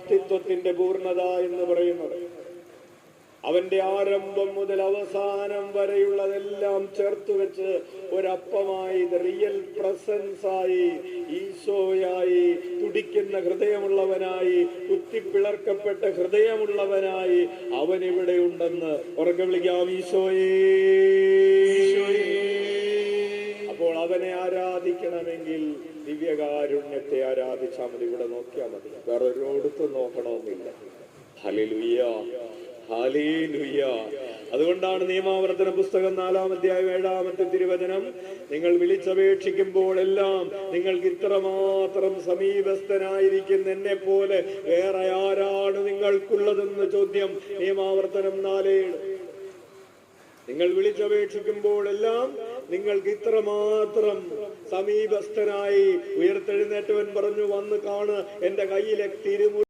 അസ്തിത്വത്തിന്റെ പൂർണ്ണത എന്ന് പറയുന്നത്. അവന്റെ ആരംഭം മുതൽ അവസാനം വരെയുള്ളതെല്ലാം ചേർത്ത് വെച്ച് ഒരപ്പമായി, റിയൽ പ്രസൻസ് ആയി, ഈശോയായി, തുടിക്കുന്ന ഹൃദയമുള്ളവനായി, കുത്തിപ്പിളർക്കപ്പെട്ട ഹൃദയമുള്ളവനായി അവൻ ഇവിടെ ഉണ്ടെന്ന് ഉറക്കെ വിളിക്കാം, ഈശോയേ. അപ്പോൾ അവനെ ആരാധിക്കണമെങ്കിൽ ദിവ്യകാരുണ്യത്തെ ആരാധിച്ചാൽ മതി. ഇവിടെ നോക്കിയാൽ മതി, വേറെ ഒരിടത്തും നോക്കണമെന്നില്ല. Hallelujah, hallelujah. അതുകൊണ്ടാണ് നിയമാവർത്തന പുസ്തകം 4-ാം അധ്യായം 7-ാമത്തെ തിരുവചനം, നിങ്ങൾ വിളിച്ചപേക്ഷിക്കുമ്പോഴെല്ലാം നിങ്ങൾക്ക് ഇത്രമാത്രം സമീപസ്ഥനായിരിക്കുന്ന എന്നെ പോലെ വേറെ ആരാണ് നിങ്ങൾക്കുള്ളതെന്ന് ചോദ്യം. നിയമാവർത്തനം 4:7. നിങ്ങൾ വിളിച്ചപേക്ഷിക്കുമ്പോഴെല്ലാം നിങ്ങൾക്ക് ഇത്രമാത്രം സമീപസ്ഥനായി. ഉയർത്തെഴുന്നേറ്റവൻ പറഞ്ഞു, വന്ന് കാണ് എന്റെ കയ്യിലെ തിരുമുറി